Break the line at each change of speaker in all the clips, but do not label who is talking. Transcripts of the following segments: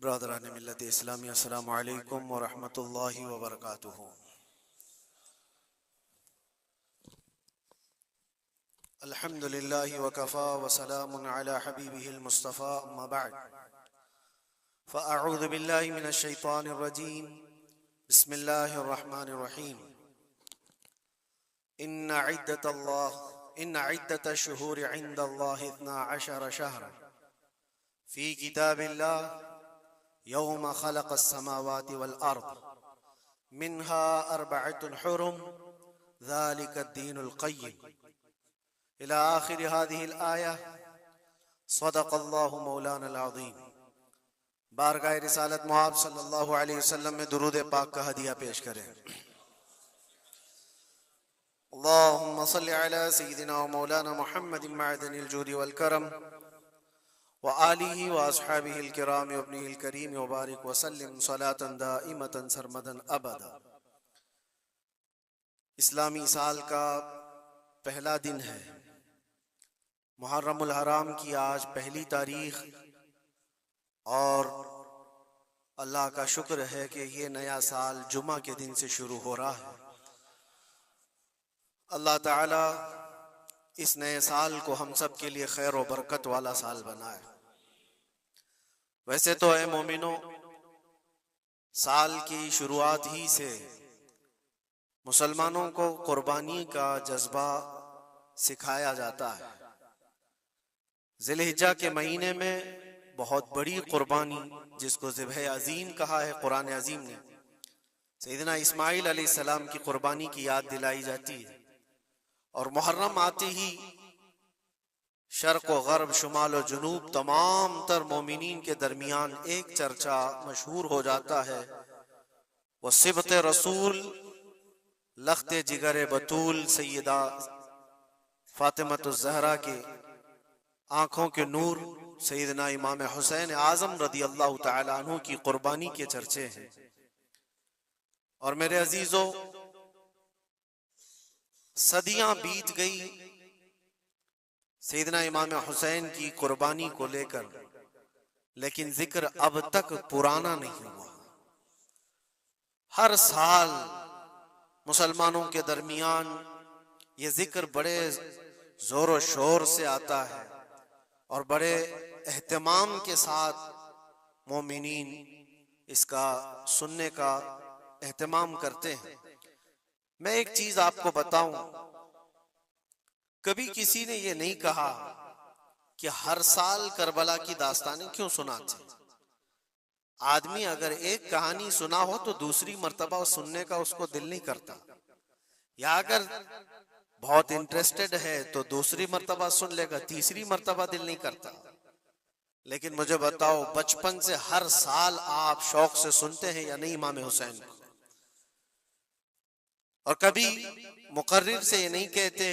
Brethren मिल्लत इस्लामी, अस्सलामु अलैकुम व रहमतुल्लाहि व बरकातुहू। अल्हम्दुलिल्लाहि व कफ़ा व सलामुन अला हबीबिहिल मुस्तफ़ा, अम्मा बअद, फ़अऊज़ु बिल्लाहि मिनश शैतानिर रजीम, बिस्मिल्लाहिर रहमानिर रहीम। इन्न इद्दतश शुहूरि इंदल्लाहि 12 शहरन फ़ी किताबिल्लाह यौम खलक़स समावाति वल अर्द मिन्हा अर्बअतुन हुरुम ज़ालिकद्दीनुल क़य्यिम इला आखिर हाज़िहिल आया। सदक़ल्लाहु मौलानल अज़ीम। बारगाह रिसालत मुआब सल्लल्लाहु अलैहि वसल्लम में दुरूद पाक का हदिया पेश करें। अल्लाहुम्मा सल्लि अला सय्यिदिना व मौलाना मुहम्मदिन मअदनिल जूदि वल करम व आलिहि व अस्हाबिहिल किराम व इब्निहिल करीम व बारिक व सल्लिम सलातन दाइमतन सरमदन अबदा। इस्लामी साल का पहला दिन है, मुहर्रमुल हराम की आज पहली तारीख, और अल्लाह का शुक्र है कि ये नया साल जुमा के दिन से शुरू हो रहा है। अल्लाह ताला इस नए साल को हम सब के लिए खैर और बरकत वाला साल बनाए। वैसे तो ऐ मोमिनो, साल की शुरुआत ही से मुसलमानों को कुर्बानी का जज्बा सिखाया जाता है। ज़िलहिज्जा के महीने में बहुत बड़ी कुर्बानी, जिसको ज़िब्ह अज़ीम कहा है कुरान अज़ीम ने, सैयदना इस्माइल अलैहिस्सलाम की कुर्बानी की याद दिलाई जाती है। और मुहर्रम आते ही शर्क़ व ग़र्ब, शुमाल व जुनूब, तमाम तर मोमिनीन के दरमियान एक चर्चा मशहूर हो जाता है, वो सिबत रसूल, लख्ते जिगर बतूल सैयदा फ़ातिमतुज़ ज़हरा के आँखों के नूर सैयदना इमाम हुसैन आज़म रदियल्लाहु ताला अन्हु की कुर्बानी के चर्चे हैं। और मेरे अजीजों, सदियां बीत गई सैयदना इमाम हुसैन की कुर्बानी को लेकर, लेकिन जिक्र अब तक पुराना नहीं हुआ। हर साल मुसलमानों के दरमियान ये जिक्र बड़े जोर शोर से आता है और बड़े एहतमाम के साथ मोमिनीन इसका सुनने का एहतमाम करते हैं। मैं एक चीज आपको बताऊं, कभी किसी ने ये नहीं कहा कि हर साल करबला की दास्तानें क्यों सुनाते। आदमी अगर एक कहानी सुना हो तो दूसरी मर्तबा सुनने का उसको दिल नहीं करता, या अगर बहुत इंटरेस्टेड है तो दूसरी मर्तबा सुन लेगा, तीसरी मर्तबा दिल नहीं करता। लेकिन मुझे बताओ, बचपन से हर साल आप शौक से सुनते हैं या नहीं इमाम हुसैन को? और कभी मुकर्रिर से ये नहीं कहते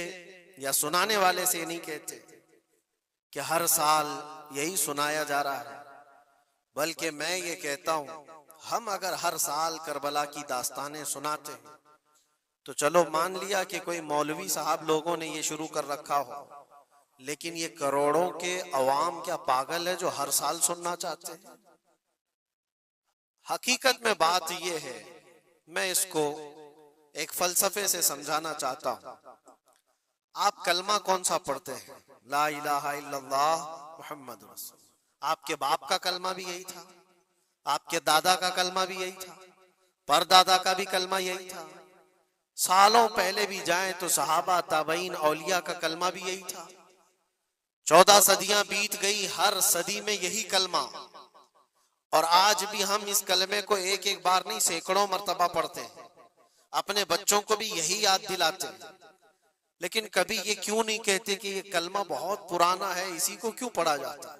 या सुनाने वाले से ये नहीं कहते कि हर साल यही सुनाया जा रहा है, बल्कि मैं ये कहता हूं, हम अगर हर साल करबला की दास्तानें सुनाते हैं तो चलो मान लिया कि कोई मौलवी साहब लोगों ने ये शुरू कर रखा हो, लेकिन ये करोड़ों के अवाम क्या पागल है जो हर साल सुनना चाहते हैं? हकीकत में बात ये है, मैं इसको एक फलसफे से समझाना चाहता हूं। आप कलमा कौन सा पढ़ते हैं? ला इलाहा इल्लल्लाह मुहम्मद रसूल। आपके बाप का कलमा भी यही था, आपके दादा का कलमा भी यही था, परदादा का भी कलमा यही था। सालों पहले भी जाएं तो सहाबा, ताबईन, औलिया का कलमा भी यही था। 14 सदियां बीत गई, हर सदी में यही कलमा, और आज भी हम इस कलमे को एक एक बार नहीं सैकड़ों मर्तबा पढ़ते हैं। अपने बच्चों को भी यही याद दिलाते हैं। लेकिन कभी ये क्यों नहीं कहते कि ये कलमा बहुत पुराना है, इसी को क्यों पढ़ा जाता है?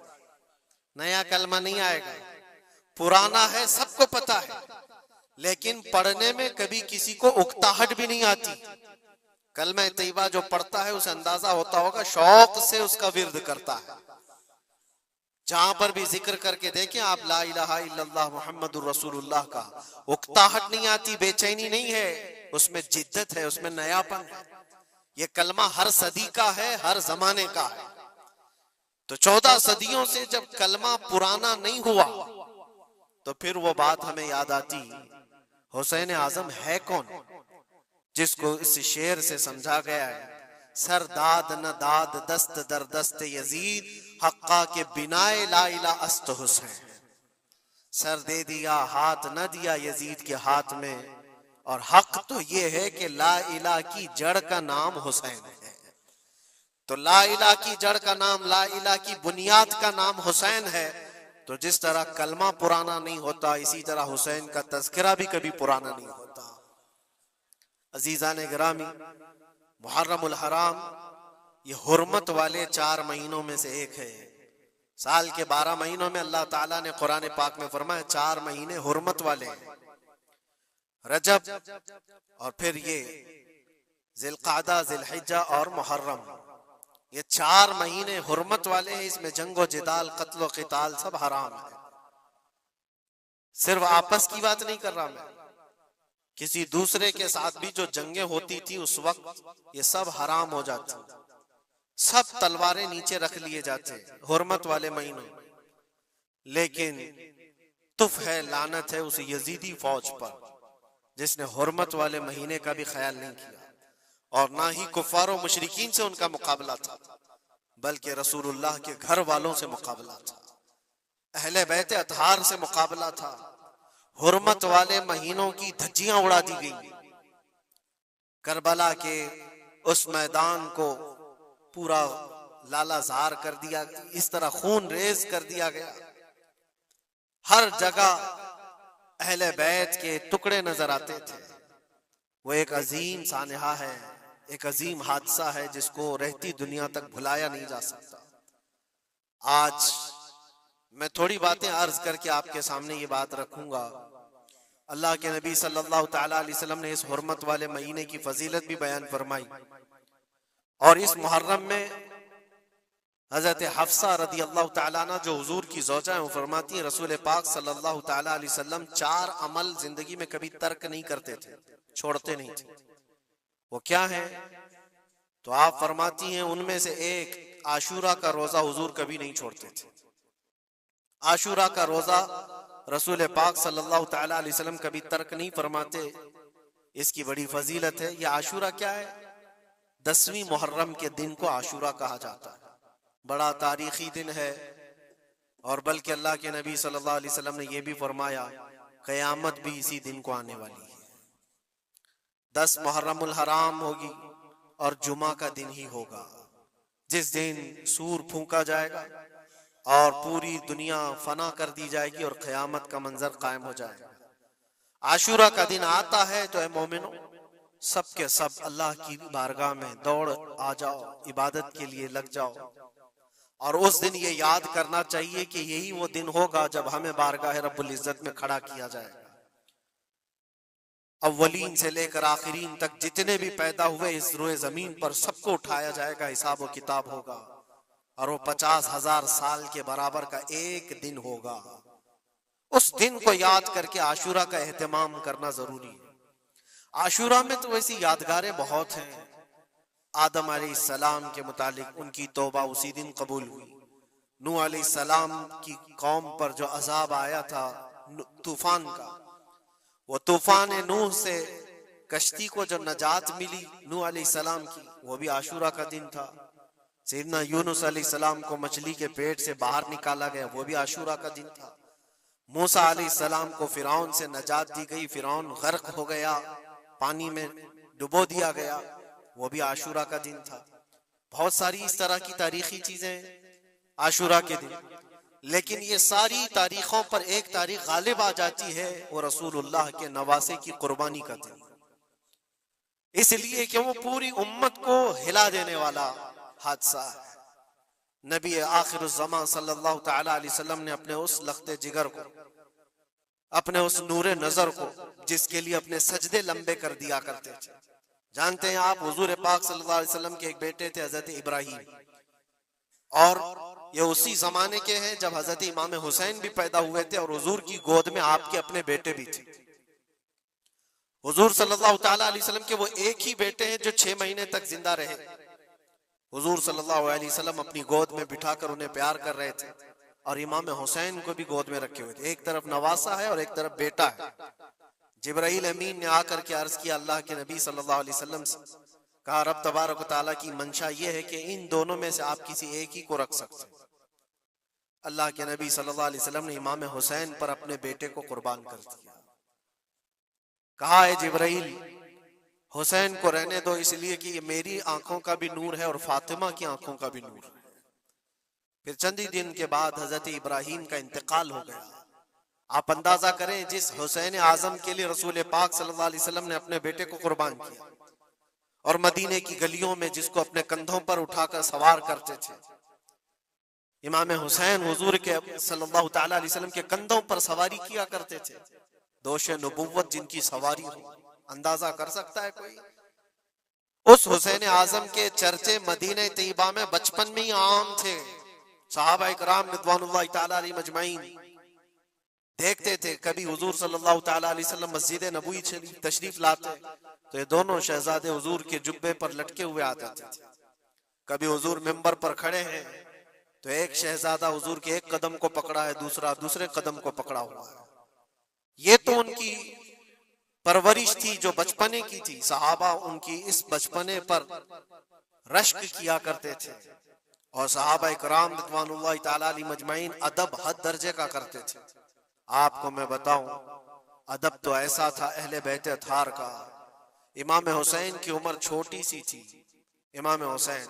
नया कलमा नहीं आएगा, पुराना है सबको पता है, लेकिन पढ़ने में कभी किसी को उकताहट भी नहीं आती। कलमा तैयबा जो पढ़ता है उसे अंदाजा होता होगा, शौक से उसका विर्द करता है। जहां पर भी जिक्र करके देखें आप ला इलाहा इल्लल्लाह मुहम्मदुर रसूलुल्लाह का, उकताहट नहीं आती, बेचैनी नहीं है, उसमें जिद्दत है, उसमें नयापन है। ये कलमा हर सदी का है, हर जमाने का है। तो 14 सदियों से जब कलमा पुराना नहीं हुआ तो फिर वो बात हमें याद आती, हुसैन आजम है कौन, जिसको इस शेर से समझा गया है, सर दाद न दाद दस्त दर दस्त यजीद, हक्का के बिनाए ला इला अस्त हुसैन। सर दे दिया हाथ न दिया यजीद के हाथ में, और हक तो ये है कि ला इला की जड़ का नाम हुसैन है। तो ला इला की जड़ का नाम, ला इला की बुनियाद का नाम हुसैन है। तो जिस तरह कलमा पुराना नहीं होता, इसी तरह हुसैन का तज़किरा भी कभी पुराना नहीं होता। अजीजान गिरामी, मुहर्रमुल हराम ये हुर्मत वाले 4 महीनों में से एक है। साल के 12 महीनों में अल्लाह ताला ने कुरान पाक में फरमाया 4 महीने हुर्मत वाले हैं, रजब और फिर ये जिलक़ादा, जिलहिज्जा और मुहर्रम, ये 4 महीने हुर्मत वाले हैं। इसमें जंगो जिदाल, कत्लो क़िताल सब हराम है। सिर्फ आपस की बात नहीं कर रहा मैं, किसी दूसरे के साथ भी जो जंगें होती थी उस वक्त ये सब हराम हो जाती, सब तलवारें नीचे रख लिए जाते हुर्मत वाले महीनों। लेकिन तुफ है, लानत है उस यजीदी फौज पर जिसने हुर्मत वाले महीने का भी ख्याल नहीं किया, और ना ही कुफारों मुशरिकीन से उनका मुकाबला था, बल्कि रसूलुल्लाह के घर वालों से मुकाबला था, अहले बैत अतहार से मुकाबला था। हुर्मत वाले महीनों की धज्जियां उड़ा दी गई, करबला के उस मैदान को पूरा लालाजार कर दिया, इस तरह खून रेज कर दिया गया। हर जगह अहले बैत के टुकड़े नजर आते थे। वो एक अजीम सानहा है, एक अजीम हादसा है जिसको रहती दुनिया तक भुलाया नहीं जा सकता। आज मैं थोड़ी बातें अर्ज करके आपके सामने ये बात रखूंगा। अल्लाह के नबी सल्लल्लाहु तआला अलैहि वसल्लम ने इस हुर्मत वाले महीने की फजीलत भी बयान फरमाई, और इस मुहर्रम में हजरत हफ्सा रदी अल्लाह तआला अन्हा जो हुजूर की ज़ौजा हैं, वो फरमाती हैं रसूल पाक सल्लल्लाहु तआला अलैहि वसल्लम 4 अमल जिंदगी में कभी तर्क नहीं करते थे, छोड़ते नहीं थे। वो क्या है? तो आप फरमाती हैं उनमें से एक आशूरा का रोजा हुजूर कभी नहीं छोड़ते थे। आशूरा का रोजा रसूल पाक सल्लल्लाहु तआला अलैहि वसल्लम कभी तर्क नहीं फरमाते। इसकी बड़ी फजीलत है। यह आशूरा क्या है? 10वीं मुहर्रम के दिन को आशूरा कहा जाता है। बड़ा तारीखी दिन है, और बल्कि अल्लाह के नबी सल्लल्लाहु अलैहि वसल्लम ने यह भी फरमाया क़यामत भी इसी दिन को आने वाली है। 10 मुहर्रमुल हराम होगी और जुमा का दिन ही होगा, जिस दिन सूर फूंका जाएगा और पूरी दुनिया फना कर दी जाएगी और क़यामत का मंजर कायम हो जाएगा। आशूरा का दिन आता है तो ऐ मोमिनो, सब के सब अल्लाह की बारगाह में दौड़ आ जाओ, इबादत के लिए लग जाओ। और उस दिन ये याद करना चाहिए कि यही वो दिन होगा जब हमें बारगाह रब्बुल इज्जत में खड़ा किया जाएगा। अव्वलीन से लेकर आखिरीन तक जितने भी पैदा हुए इस रोए जमीन पर सबको उठाया जाएगा, हिसाब व किताब होगा, और वो 50,000 साल के बराबर का एक दिन होगा। उस दिन को याद करके आशूरा का एहतमाम करना जरूरी है। आशूरा में तो वैसी यादगारें बहुत हैं। आदम अलैहिस्सलाम के मुतालिक उनकी तौबा उसी दिन कबूल हुई। नूह अलैहिस्सलाम की कौम पर जो अजाब आया था तूफान का, वो तूफान नूह से कश्ती को जो नजात मिली नूह अलैहिस्सलाम की, वो भी आशूरा का दिन था। सैयदना यूनुस अलैहिस्सलाम को मछली के पेट से बाहर निकाला गया, वो भी आशूरा का दिन था। मूसा अलैहिस्सलाम को फिरौन से नजात दी गई, फिरौन गर्क हो गया, पानी में डुबो दिया गया, वो भी आशूरा का दिन था। बहुत सारी इस तरह की तारीखी चीजें आशूरा के दिन। लेकिन ये सारी तारीखों पर एक तारीख गालिब आ जाती है, वो रसूलुल्लाह के नवासे की कुर्बानी का दिन, इसलिए कि वो पूरी उम्मत को हिला देने वाला हादसा है। नबी आखिरुज़्ज़मान सल्लल्लाहु तआला अलैहि वसल्लम ने अपने उस लख्ते जिगर को, अपने उस नूरे नजर को, जिसके लिए अपने सजदे लंबे कर दिया करते थे। जानते हैं आप, हुजूर पाक सल्लल्लाहु अलैहि वसल्लम के एक बेटे थे हजरत इब्राहिम, और ये उसी जमाने के हैं जब हजरत इमाम हुसैन भी पैदा हुए थे, और हुजूर की गोद में आपके अपने बेटे भी थे। हुजूर सल्लल्लाहु तआला अलैहि वसल्लम के वो एक ही बेटे हैं जो 6 महीने तक जिंदा रहे। हुजूर सल्लल्लाहु अलैहि वसल्लम अपनी गोद में बिठाकर उन्हें प्यार कर रहे थे, और इमाम हुसैन को भी गोद में रखे हुए थे। एक तरफ नवासा है और एक तरफ बेटा है। जिब्राइल अमीन ने आकर के अर्ज किया अल्लाह के नबी सल्लल्लाहु अलैहि वसल्लम से, कहा रब तबारक व तआला की मंशा ये है कि इन दोनों में से आप किसी एक ही को रख सकते हैं। अल्लाह के नबी सल्लल्लाहु अलैहि वसल्लम ने इमाम हुसैन पर अपने बेटे को कुर्बान कर दिया। कहा है जिब्राइल हुसैन को रहने दो, इसलिए कि ये मेरी आंखों का भी नूर है और फातिमा की आंखों का भी नूर है। फिर चंद ही दिन के बाद हजरत इब्राहीम का इंतकाल हो गया। आप अंदाजा करें जिस हुसैन आजम के लिए रसूल पाक सल्लल्लाहु अलैहि वसल्लम ने अपने बेटे को कुर्बान किया और मदीने की गलियों में जिसको अपने कंधों पर उठाकर सवार करते थे, इमाम हुसैन हुजूर के सल्लल्लाहु ताला अलैहि वसल्लम के कंधों पर सवारी किया करते थे। दोषे नबुव्वत जिनकी सवारी हो, अंदाजा कर सकता है कोई? उस हुसैन आजम के चर्चे मदीने तैयबा में बचपन में ही आम थे। सहाबा इकराम रिज़वानुल्लाहि ताला अलैहिम अजमईन देखते थे, कभी हुजूर सल्लल्लाहु ताला अलैहि वसल्लम मस्जिद नबवी तशरीफ लाते तो ये दोनों शहजादे हुजूर के जुब्बे पर लटके हुए आते थे। कभी हुजूर मिंबर पर खड़े हैं तो एक शहजादा हुजूर के एक कदम को पकड़ा है, दूसरा दूसरे कदम को पकड़ा हुआ है। ये तो उनकी परवरिश थी जो बचपने की थी। सहाबा उनकी इस बचपने पर रश्क किया करते थे और सहाबा इकराम रिज़वानुल्लाहि ताला अलैहिम अजमईन अदब हद दर्जे का करते थे। आपको मैं बताऊं, अदब तो ऐसा था अहले बैत अतहार का। इमाम हुसैन की उम्र छोटी सी थी, इमाम हुसैन,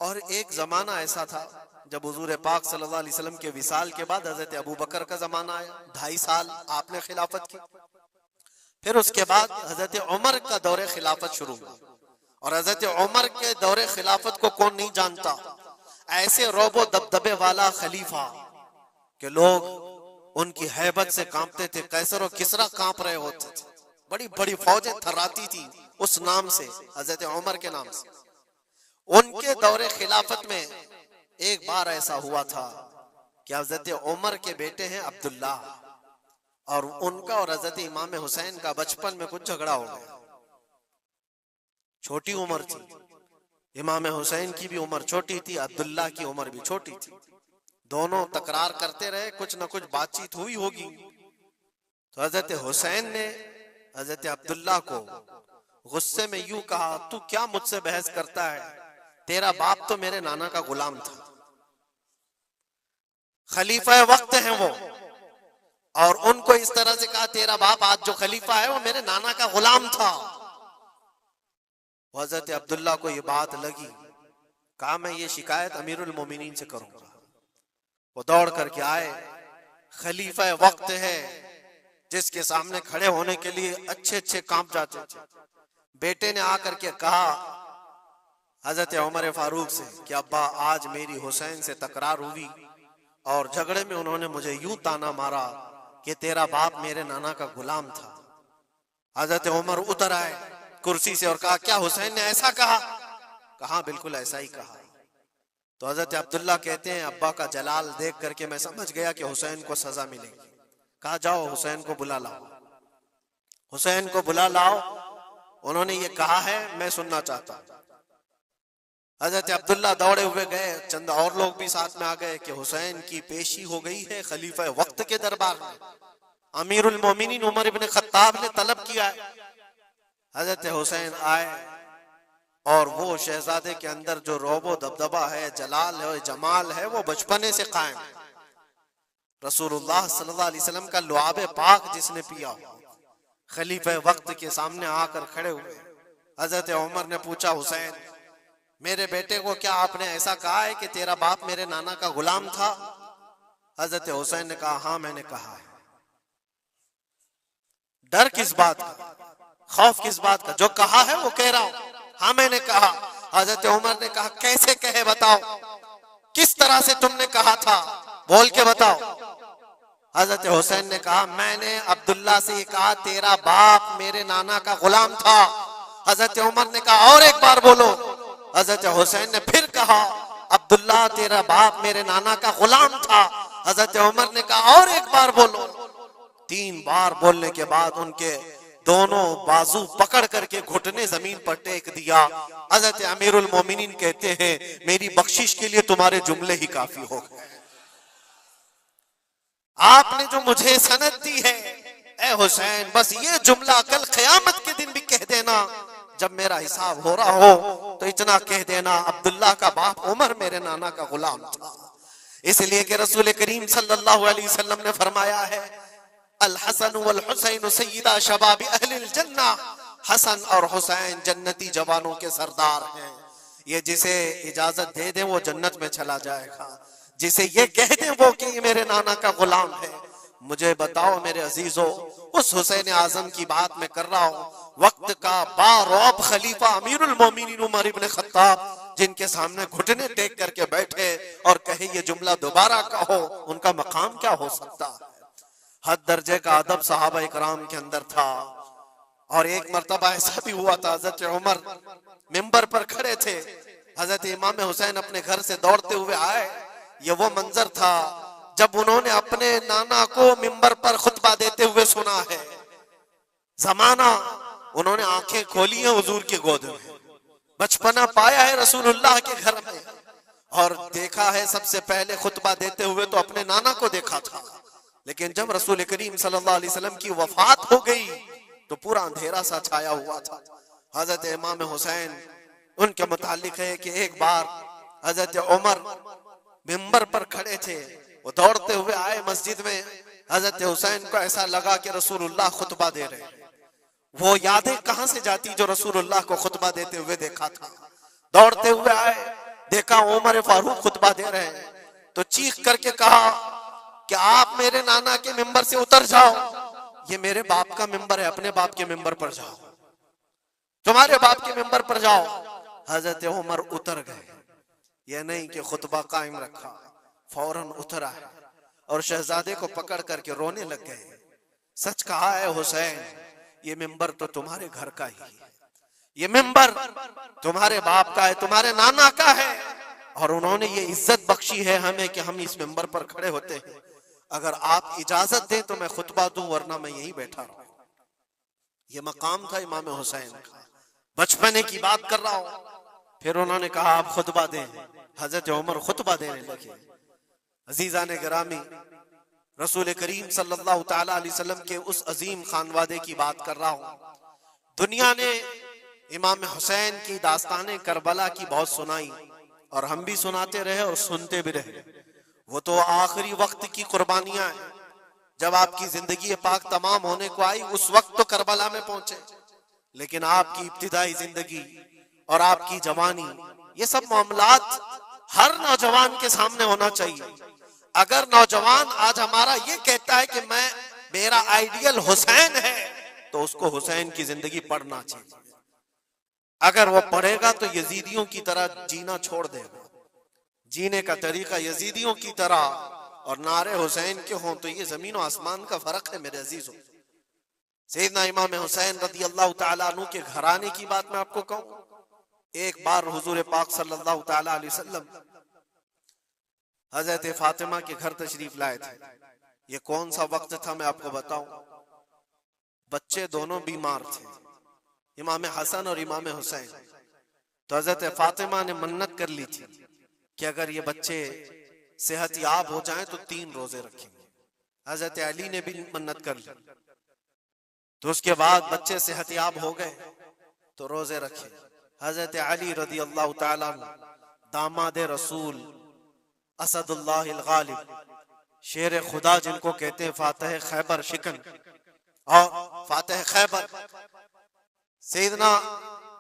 और एक जमाना ऐसा था जब हुजूर पाक सल्लल्लाहु अलैहि वसल्लम के विसाल के बाद हजरत अबू बकर का जमाना आया। 2.5 साल आपने खिलाफत की। फिर उसके बाद हजरत उमर का दौरे खिलाफत शुरू हुआ और हजरत उमर के दौरे खिलाफत को कौन नहीं जानता? ऐसे रोबो दबदबे वाला खलीफा के लोग उनकी हैबत से कांपते थे। कैसर और किसरा कांप रहे होते थे। बड़ी बड़ी फौजें थर्राती थी उस नाम से, हजरत उमर के नाम से। उनके दौरे खिलाफत में एक बार ऐसा हुआ था कि हजरत उमर के बेटे हैं अब्दुल्ला, और उनका और हजरत इमाम हुसैन का बचपन में कुछ झगड़ा हो गया। छोटी उम्र थी, इमाम हुसैन की भी उम्र छोटी थी, अब्दुल्ला की उम्र भी छोटी थी। दोनों तकरार करते रहे, कुछ न कुछ बातचीत हुई होगी। तो हजरत हुसैन ने हजरत अब्दुल्ला को गुस्से में यूं कहा, तू क्या मुझसे बहस करता है? तेरा बाप तो मेरे नाना का गुलाम था, खलीफा वक्त हैं वो, और उनको इस तरह से कहा तेरा बाप आज जो खलीफा है वो मेरे नाना का गुलाम था। हजरत अब्दुल्ला को ये बात लगी, कहा मैं ये शिकायत अमीरुल मोमिनीन से करूंगा। वो दौड़ करके आए, खलीफा वक्त है जिसके सामने खड़े होने के लिए अच्छे अच्छे कांप जाते थे। बेटे ने आकर के कहा हजरत उमर फारूक से कि अब्बा आज मेरी हुसैन से तकरार हुई और झगड़े में उन्होंने मुझे यूं ताना मारा कि तेरा बाप मेरे नाना का गुलाम था। हजरत उमर उतर आए कुर्सी से और कहा क्या हुसैन ने ऐसा कहा? कहा बिल्कुल ऐसा ही कहा। तो हजरत अब्दुल्ला कहते हैं अब्बा का जलाल देख करके मैं समझ गया कि हुसैन को सजा मिलेगी। कहा जाओ हुसैन को बुला लाओ, हुसैन को बुला लाओ, उन्होंने ये कहा है मैं सुनना चाहता हूं। हजरत अब्दुल्ला दौड़े हुए गए, चंद और लोग भी साथ में आ गए कि हुसैन की पेशी हो गई है खलीफा वक्त के दरबार में। अमीरुल मोमिनीन उमर इब्न खत्ताब ने तलब किया है। हजरत हुसैन आए और वो शहजादे के अंदर जो रोबो दबदबा है, जलाल है, जमाल है, वो बचपने से कायम है। रसूलुल्लाह सल्लल्लाहु अलैहि वसल्लम का लुआबे पाक जिसने पिया, खलीफा वक्त के सामने आकर खड़े हुए। हजरत उमर ने पूछा हुसैन मेरे बेटे को क्या आपने ऐसा कहा है कि तेरा बाप मेरे नाना का गुलाम था? हजरत हुसैन ने कहा हाँ मैंने कहा है। डर किस बात का, खौफ किस बात का? जो कहा है वो कह रहा हूं, हाँ मैंने कहा। हजरत उमर ने कहा कैसे कहे बताओ, किस तरह से तुमने कहा था, बोल के बताओ। हजरत हुसैन ने कहा मैंने अब्दुल्ला से ये कहा तेरा बाप मेरे नाना का गुलाम था। हजरत उमर ने कहा और एक बार बोलो। हजरत हुसैन ने फिर कहा अब्दुल्ला तेरा बाप मेरे नाना का गुलाम था। हजरत उमर ने कहा और एक बार बोलो। 3 बार बोलने के बाद उनके दोनों बाजू पकड़ करके घुटने जमीन पर टेक दिया। हजरत अमीरुल मोमिनीन कहते हैं मेरी बख्शिश के लिए तुम्हारे जुमले ही काफी हो गए। आपने जो मुझे सनद दी है, ए हुसैन, बस ये जुमला कल क़यामत के दिन भी कह देना, जब मेरा हिसाब हो रहा हो तो इतना कह देना, अब्दुल्ला का बाप उमर मेरे नाना का गुलाम था। इसलिए कि रसूल करीम सल्लल्लाहु अलैहि वसल्लम ने फरमाया है, अल हसन वल हुसैन सय्यदा शबाब अहलिल जन्ना, हसन और हुसैन जन्नती जवानों के सरदार हैं। ये जिसे इजाजत दे दे वो जन्नत में चला जाएगा, जिसे ये कह दे वो कि ये मेरे नाना का गुलाम है। मुझे बताओ मेरे अजीजों, उस हुसैन आजम की बात मैं कर रहा हूँ, वक्त का बारौब खलीफा अमीरुल मोमिनीन उमर इब्न खत्ताब, जिनके सामने घुटने टेक करके बैठे और कहे ये जुमला दोबारा कहो, उनका मकाम क्या हो सकता है। हद दर्जे का अदब सहाबा इकराम के अंदर था। और एक मर्तबा ऐसा भी हुआ था, हजरत उमर मिंबर पर खड़े थे, हजरत इमाम हुसैन अपने घर से दौड़ते हुए आए। ये वो मंजर था जब उन्होंने अपने नाना को मिंबर पर खुतबा देते हुए सुना है। जमाना उन्होंने आंखें खोली हैं हुजूर की गोद में, बचपना पाया है रसूलुल्लाह के घर में, और देखा है सबसे पहले खुतबा देते हुए तो अपने नाना को देखा था। लेकिन जब रसूल करीम सल्लल्लाहु अलैहि वसल्लम की वफात हो गई तो पूरा अंधेरा सा छाया हुआ था। हजरत इमाम हुसैन, उनके मुतालिक है कि एक बार हजरत उमर मिंबर पर खड़े थे, वो दौड़ते हुए आए मस्जिद में। हजरत हुसैन को ऐसा लगा कि रसूलुल्लाह खुतबा दे रहे हैं। वो यादें कहां से जाती जो रसूलुल्लाह को खुतबा देते हुए देखा था। दौड़ते हुए आए, देखा उमर फारूक खुतबा दे रहे हैं, तो चीख करके कहा कि आप मेरे नाना के मिंबर से उतर जाओ, ये मेरे बाप का मिंबर है, अपने बाप के मिंबर पर जाओ, तुम्हारे बाप के मिंबर पर जाओ। हजरत उमर उतर गए, यह नहीं कि खुतबा कायम रखा, फौरन उतर आए और शहजादे को पकड़ करके रोने लग गए। सच कहा है हुसैन, ये मिंबर तो तुम्हारे घर का ही है, ये मिंबर तुम्हारे बाप का है, तुम्हारे नाना का है, और उन्होंने ये इज्जत बख्शी है हमें कि हम इस मिंबर पर खड़े होते हैं। अगर आप इजाजत दें तो मैं खुतबा दूं, वरना मैं यहीं बैठा रहूं। ये मकाम था इमाम हुसैन का, बचपने की बात कर रहा हूं। फिर उन्होंने कहा आप खुतबा दें। हजरत उमर खुतबा देने लगे। अजीजा ने गिरामी, रसूल करीम सल्लल्लाहु ताला अलैहि वसल्लम के उस अजीम खानवादे की बात कर रहा हूं। दुनिया ने इमाम हुसैन की दास्ताने करबला की बहुत सुनाई, और हम भी सुनाते रहे और सुनते भी रहे। वो तो आखिरी वक्त की कुर्बानियां हैं। जब आपकी जिंदगी पाक तमाम होने को आई, उस वक्त तो करबला में पहुंचे, लेकिन आपकी इब्तिदाई जिंदगी और आपकी जवानी, ये सब मामलात हर नौजवान के सामने होना चाहिए। अगर नौजवान आज हमारा ये कहता है कि मेरा आइडियल हुसैन है, तो उसको हुसैन की जिंदगी पढ़ना चाहिए। अगर वो पढ़ेगा तो यजीदियों की तरह जीना छोड़ देगा, जीने का तरीका यजीदियों की तरह, और नारे हुसैन के हों तो ये जमीन और आसमान का फर्क है मेरे अजीजों। सैयदना इमाम हुसैन रज़ी अल्लाह तआला अन्हु के घराने की बात मैं आपको कहूं। एक बार हुजूर पाक सल्लल्लाहु तआला अलैहि वसल्लम हजरत फातिमा के घर तशरीफ लाए थे। ये कौन सा वक्त था मैं आपको बताऊं। बच्चे दोनों बीमार थे, इमाम हसन और इमाम हुसैन। तो हजरत फातिमा ने मन्नत कर ली थी कि अगर ये बच्चे सेहतयाब हो जाएं तो 3 रोजे रखेंगे। हजरत अली ने भी मन्नत कर ली। तो उसके बाद बच्चे सेहतयाब हो गए तो रोजे रखे। हजरत अली रज़ी अल्लाह तआला दामाद रसूल, असदुल्लाह गालिब, शेर खुदा जिनको कहते हैं, फातह खैबर शिकन और फातह खैबर, सैयदना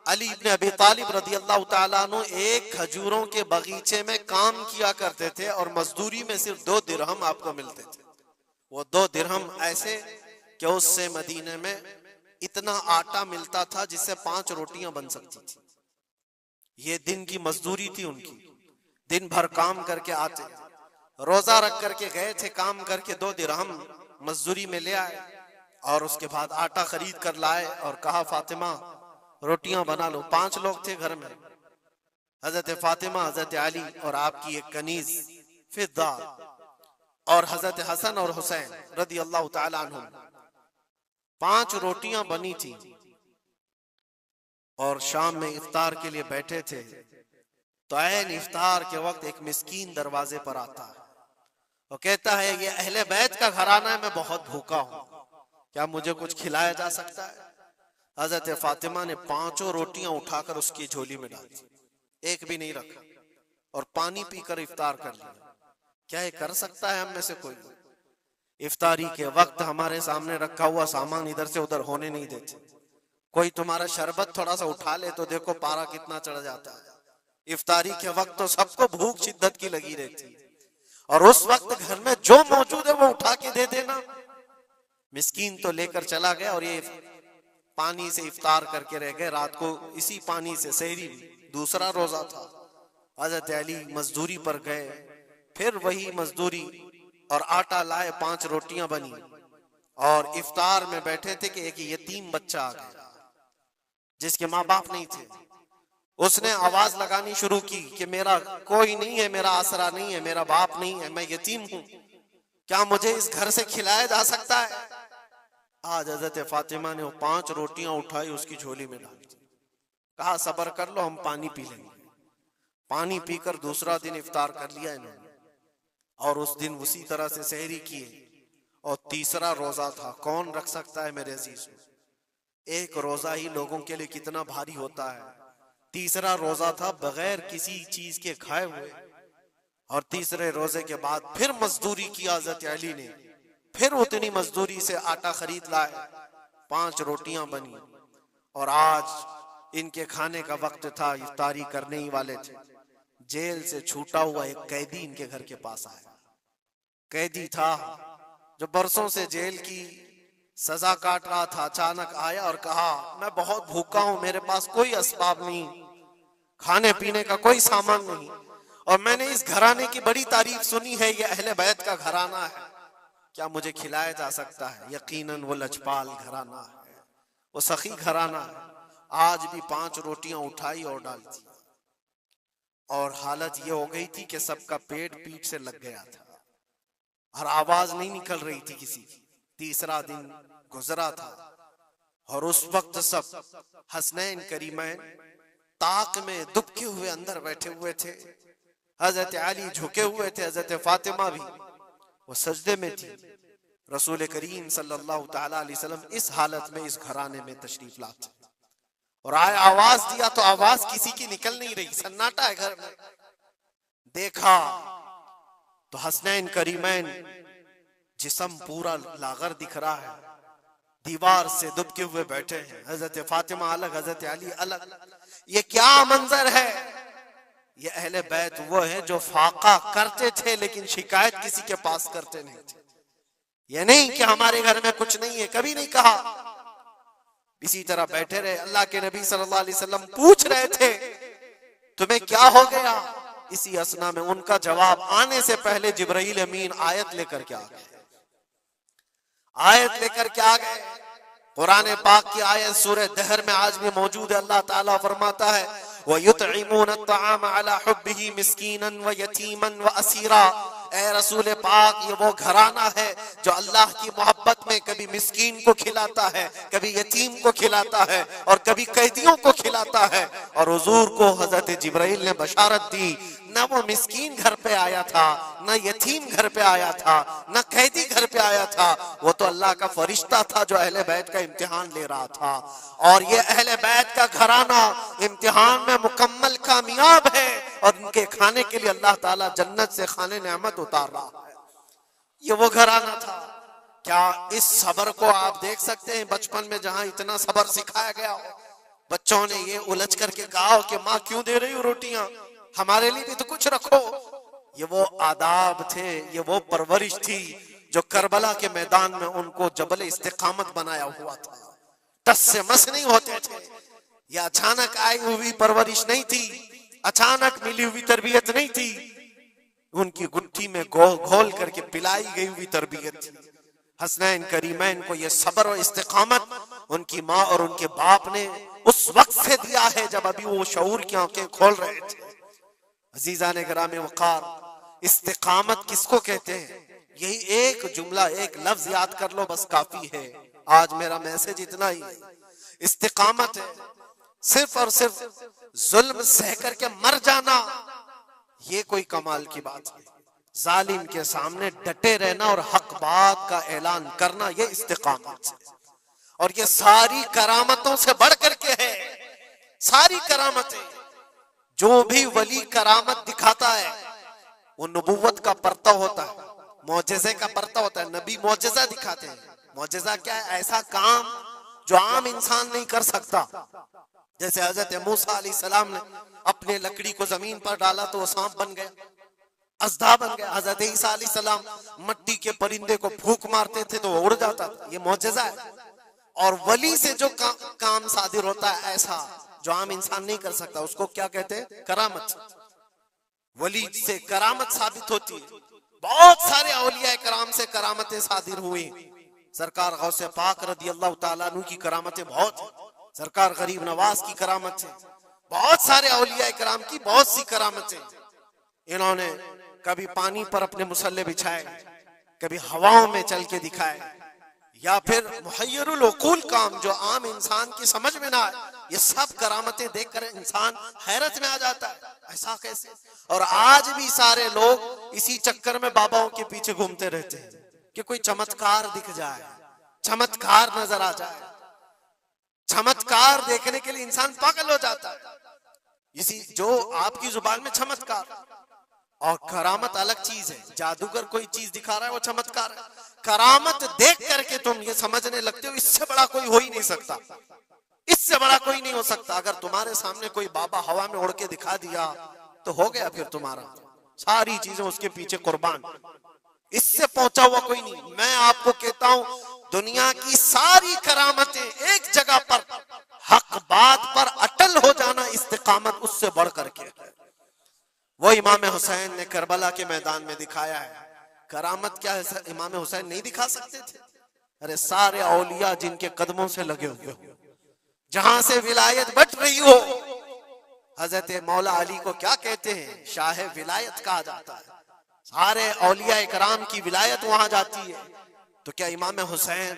अली इब्न अबी तालिब रज़ी अल्लाह तआला अन्हु एक खजूरों के बगीचे में काम किया करते थे, और मजदूरी में सिर्फ 2 दिरहम आपको मिलते थे। वो 2 दिरहम ऐसे कि उससे मदीने में इतना आटा मिलता था जिससे 5 रोटियां बन सकती थी। ये दिन की मजदूरी थी उनकी। दिन भर काम करके आते, रोजा रख करके गए थे, काम करके 2 दिरहम मजदूरी में ले आए, और उसके बाद आटा खरीद कर लाए और कहा फातिमा रोटियां बना लो। 5 लोग थे घर में, हजरत फातिमा, हजरत अली और आपकी एक कनीज फिदा, और हजरत हसन और हुसैन रज़ी अल्लाह तआला अन्हुम। 5 रोटियां बनी थी और शाम में इफ्तार के लिए बैठे थे। तो ऐन इफ्तार के वक्त एक मिस्कीन दरवाजे पर आता है और कहता है ये अहले बैत का घराना है, मैं बहुत भूखा हूं, क्या मुझे कुछ खिलाया जा सकता है? हजरत फातिमा ने 5 रोटियां उठाकर उसकी झोली में डाल दी, एक भी नहीं रखा, और पानी पीकर इफ्तार कर लिया। क्या ये कर सकता है हम में से कोई? इफ्तारी के वक्त हमारे सामने रखा हुआ सामान इधर से उधर होने नहीं देते। कोई तुम्हारा शरबत थोड़ा सा उठा ले तो देखो पारा कितना चढ़ जाता है। इफ्तारी के वक्त तो सबको भूख शिद्दत की लगी रहती है, और उस वक्त घर में जो मौजूद है वो उठा के दे देना। मिस्कीन तो लेकर चला गया और ये पानी से इफ्तार करके रह गए। रात को इसी पानी से सहरी, दूसरा रोजा था। हजरत अली मजदूरी पर गए, फिर वही मजदूरी, और आटा लाए, 5 रोटियां बनी, और इफ्तार में बैठे थे कि एक यतीम बच्चा आ गया जिसके माँ बाप नहीं थे। उसने आवाज लगानी शुरू की कि मेरा कोई नहीं है, मेरा आसरा नहीं है, मेरा बाप नहीं है, मैं यतीम हूं, क्या मुझे इस घर से खिलाया जा सकता है? आज हजरत फातिमा ने वो 5 रोटियां उठाई, उसकी झोली में डाल दी, कहा सब्र कर लो, हम पानी पी लेंगे। पानी पीकर दूसरा दिन इफ्तार कर लिया इन्होंने, और उस दिन उसी तरह से सहरी किए। और तीसरा रोजा था। कौन रख सकता है मेरे अजीज? एक रोजा ही लोगों के लिए कितना भारी होता है। तीसरा रोजा था बगैर किसी चीज के खाए हुए, और तीसरे रोजे के बाद फिर मजदूरी की हजरत अली ने, फिर उतनी मजदूरी से आटा खरीद लाए, 5 रोटियां बनी, और आज इनके खाने का वक्त था, इफ्तारी करने ही वाले थे। जेल से छूटा हुआ एक कैदी इनके घर के पास आया। कैदी था जो बरसों से जेल की सजा काट रहा था। अचानक आया और कहा मैं बहुत भूखा हूं, मेरे पास कोई असबाब नहीं, खाने पीने का कोई सामान नहीं, और मैंने इस घराने की बड़ी तारीफ सुनी है, ये अहले बैत का घराना है, क्या मुझे खिलाया जा सकता है? यकीनन वो लजपाल घराना है, वो सखी घराना है। आज भी 5 रोटियां उठाई और डाल दी, और हालत ये हो गई थी कि सबका पेट पीठ से लग गया था, और आवाज नहीं निकल रही थी किसी की। तीसरा दिन गुजरा था, और उस वक्त सब हसनैन करीमैन ताक में दुबके हुए अंदर बैठे हुए थे। हजरत अली झुके हुए थे, हजरत फातिमा भी वो सजदे में थी। रसूल करीम सल्लल्लाहु तआला अलैहि वसल्लम इस हालत में इस घराने में तशरीफ लाते, और आए आवाज दिया तो आवाज किसी की निकल नहीं रही, सन्नाटा है घर में। देखा तो हसनैन करीमैन, जिस्म पूरा लागर दिख रहा है, दीवार से दुबके हुए बैठे हैं। हजरत फातिमा अलग, हजरत अली अलग। ये क्या मंजर है? ये अहले बैत वो है जो फाका करते थे लेकिन शिकायत किसी के पास करते नहीं थे। ये नहीं कि हमारे घर में कुछ नहीं है, कभी नहीं कहा। इसी तरह बैठे रहे। अल्लाह के नबी सल्लल्लाहु अलैहि वसल्लम पूछ रहे थे तुम्हें क्या हो गया? इसी असना में उनका जवाब आने से पहले जिब्राइल अमीन आयत लेकर के आ गए। आयत लेकर के आ गए, कुरान पाक की आयत सूरह दहर में आज भी मौजूद है। अल्लाह ताला फरमाता है वयुतइमून अत्तआम अला हुब्बिही मिस्कीनन व यतीमन व असीरा। ए रसूल पाक, ये वो घराना है जो अल्लाह की मोहब्बत में कभी मिस्कीन को खिलाता है, कभी यतीम को खिलाता है, और कभी कैदियों को खिलाता है। और हुजूर को हजरत जिब्राइल ने बशारत दी, न वो मिस्कीन घर पे आया था, न यतीम घर पे आया था, न कैदी घर पे आया था। वो तो अल्लाह का फरिश्ता था जो अहले बैत का इम्तिहान ले रहा था। और ये अहले बैत का घराना इम्तिहान में मुकम्मल कामयाब है, और इनके खाने के लिए अल्लाह ताला जन्नत से खाने नेमत उतार रहा है। ये वो घराना था। क्या इस सबर को आप देख सकते हैं? बचपन में जहां इतना सबर सिखाया गया हो, बच्चों ने ये उलझ करके कहा हो कि माँ क्यों दे रही हो रोटियां, हमारे लिए भी तो कुछ रखो। ये वो आदाब थे, ये वो परवरिश थी जो करबला के मैदान में उनको जबल इस्तिकामत बनाया हुआ था। टस से मस नहीं होते थे। ये अचानक आई हुई परवरिश नहीं थी, अचानक मिली हुई तरबियत नहीं थी, उनकी गुट्ठी में घोल करके पिलाई गई हुई तरबियत थी। हसनैन करीमैन को यह सब्र और इस्तिकामत उनकी माँ और उनके बाप ने उस वक्त से दिया है जब अभी वो शऊर की आंखें खोल रहे थे। अजीजा ने ग्रामे वकार, इस्तिकामत किसको कहते हैं? यही एक जुमला, एक लफ्ज याद कर लो, बस काफी है। आज मेरा मैसेज इतना ही है। इस्तिकामत है सिर्फ और सिर्फ जुल्म सह करके मर जाना, ये कोई कमाल की बात नहीं। जालिम के सामने डटे रहना और हक बात का ऐलान करना, ये इस्तिकामत है। और ये सारी करामतों से बढ़ करके है। सारी करामतें, जो भी वली करामत दिखाता है वो नबूवत का पर्ता होता है, मौजज़े का पर्ता होता है। नबी मौजज़ा दिखाते हैं। मौजज़ा क्या है? ऐसा काम जो आम इंसान नहीं कर सकता। जैसे हजरत मूसा अलैहिस्सलाम ने अपने लकड़ी को जमीन पर डाला तो वो सांप बन गया, अज़दा बन गया। हजरत ईसा अलैहिस्सलाम मट्टी के परिंदे को फूंक मारते थे तो वो उड़ जाता था। ये मौजज़ा है। और वली से जो काम सादिर होता है ऐसा जो आम इंसान नहीं कर सकता, उसको क्या कहते हैं? करामत। वली से करामत साबित होती है। बहुत सारे औलिया कराम से करामतें सादिर हुई। सरकार गौसे पाक रदी अल्लाह ताला अन्हु की करामतें बहुत है। सरकार गरीब नवाज की करामत है। बहुत सारे औलिया कराम की बहुत सी करामतें। इन्होंने कभी पानी पर अपने मुसल्ले बिछाए, कभी हवाओं में चल के दिखाए, या फिर मुहय्यरुल उकूल काम जो आम इंसान की समझ में ना आए, ये सब करामतें देखकर इंसान हैरत में आ जाता है, ऐसा कैसे? और आज भी सारे लोग इसी चक्कर में बाबाओं के पीछे घूमते रहते हैं कि कोई चमत्कार दिख जाए, चमत्कार नजर आ जाए। चमत्कार देखने के लिए इंसान पागल हो जाता है। इसी जो आपकी जुबान में चमत्कार और करामत अलग चीज है। जादूगर कोई चीज दिखा रहा है वो चमत्कार है। करामत देख करके तुम ये समझने लगते हो इससे बड़ा कोई हो ही नहीं सकता, इससे बड़ा कोई नहीं हो सकता। अगर तुम्हारे सामने कोई बाबा हवा में उड़ के दिखा दिया तो हो गया फिर तुम्हारा, सारी चीजें उसके पीछे कुर्बान। इससे पहुंचा हुआ कोई नहीं। मैं आपको कहता हूं दुनिया की सारी करामतें एक जगह पर हक बात पर अटल हो जाना, इस्तिकामत, उससे बढ़ करके वो इमाम हुसैन ने करबला के मैदान में दिखाया है। करामत क्या है? इमाम हुसैन नहीं दिखा सकते थे? अरे सारे औलिया जिनके कदमों से लगे हुए हो, जहां से विलायत बट रही हो, हजरत मौला अली को क्या कहते हैं? शाह विलायत कहा जाता है। सारे औलिया कराम की विलायत वहां जाती है। तो क्या इमाम हुसैन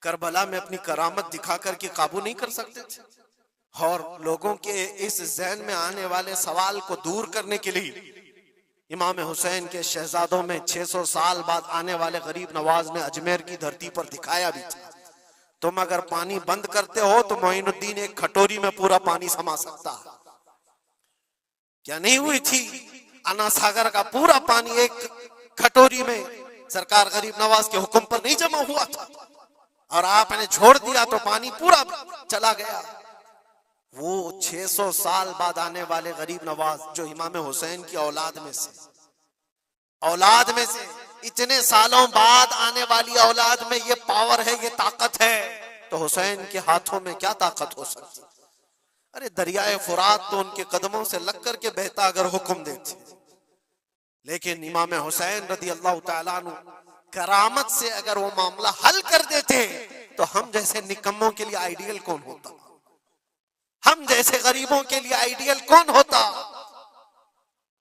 करबला में अपनी करामत दिखा करके काबू नहीं कर सकते थे? और लोगों के इस ज़हन में आने वाले सवाल को दूर करने के लिए इमाम हुसैन के शहजादों में 600 साल बाद आने वाले गरीब नवाज ने अजमेर की धरती पर दिखाया भी था। तुम अगर पानी बंद करते हो तो मोइनुद्दीन एक खटोरी में पूरा पानी समा सकता है। क्या नहीं हुई थी? अन्ना सागर का पूरा पानी एक खटोरी में सरकार गरीब नवाज के हुक्म पर नहीं जमा हुआ था, और आपने छोड़ दिया तो पानी पूरा चला गया। वो 600 साल बाद आने वाले गरीब नवाज जो इमाम हुसैन की औलाद में से इतने सालों बाद आने वाली औलाद में ये पावर है, ये ताकत है, तो हुसैन के हाथों में क्या ताकत हो सकती? अरे दरियाए फुरात तो उनके कदमों से लग करके बहता अगर हुक्म देते। लेकिन इमाम हुसैन रदी अल्लाह ताला अन्हु करामत से अगर वो मामला हल कर देते तो हम जैसे निकम्मों के लिए आइडियल कौन होता? हम जैसे गरीबों के लिए आइडियल कौन होता?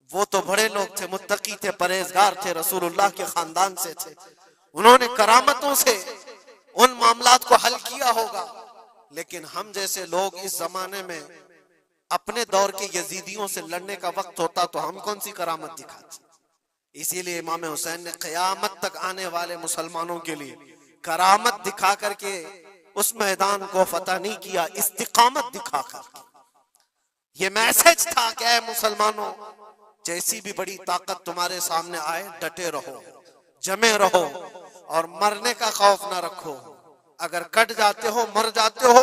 वो तो बड़े लोग थे, मुत्तकी थे, परहेजगार थे, रसूलुल्लाह के खानदान से थे। उन्होंने करामतों से उन मामलात को हल किया होगा। लेकिन हम जैसे लोग इस जमाने में अपने दौर के यजीदियों से लड़ने का वक्त होता तो हम कौन सी करामत दिखाते? इसीलिए इमाम हुसैन ने क़यामत तक आने वाले मुसलमानों के लिए करामत दिखा करके उस मैदान को फतह नहीं किया, इस्तिकामत दिखाकर। ये मैसेज था कि ऐ मुसलमानों, जैसी भी बड़ी ताकत तुम्हारे सामने आए डटे रहो, जमे रहो और मरने का खौफ ना रखो। अगर कट जाते हो, मर जाते हो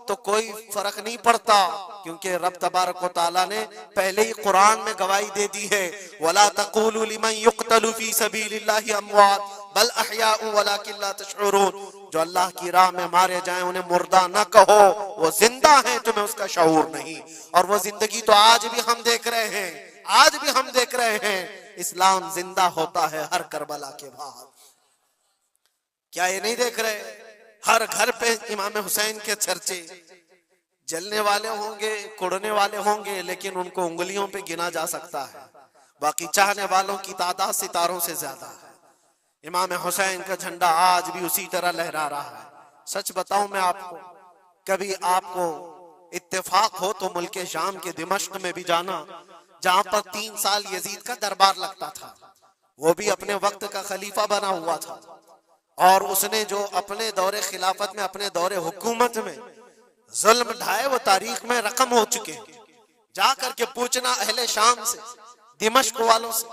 तो कोई फर्क नहीं पड़ता, क्योंकि रब तबारक व तआला ने पहले ही कुरान में गवाही दे दी है, वला तक़ूलू लिमन युक़तलू फी सबीलिल्लाहि अमवात बल अहयाउ वलाकिन ला तशऊरून। जो अल्लाह की राह में मारे जाएं उन्हें मुर्दा न कहो, वो जिंदा हैं, तुम्हें उसका शऊर नहीं। और वो जिंदगी तो आज भी हम देख रहे हैं, आज भी हम देख रहे हैं। इस्लाम जिंदा होता है हर करबला के बाद। क्या ये नहीं देख रहे? हर घर पे इमाम हुसैन के चर्चे। जलने वाले होंगे, कुड़ने वाले होंगे, लेकिन उनको उंगलियों पे गिना जा सकता है। बाकी चाहने वालों की तादाद सितारों से ज्यादा है। इमाम हुसैन का झंडा आज भी उसी तरह लहरा रहा है। सच बताऊं मैं आपको, कभी आपको इत्तेफाक हो तो मुल्क शाम के दिमश्क में भी जाना, जहां पर 3 साल यजीद का दरबार लगता था। वो भी अपने वक्त का खलीफा बना हुआ था और उसने जो अपने दौरे खिलाफत में, अपने दौरे हुकूमत में जुल्म ढाए वो तारीख में रकम हो चुके हैं। जा करके पूछना अहले शाम से, दिमश्क वालों से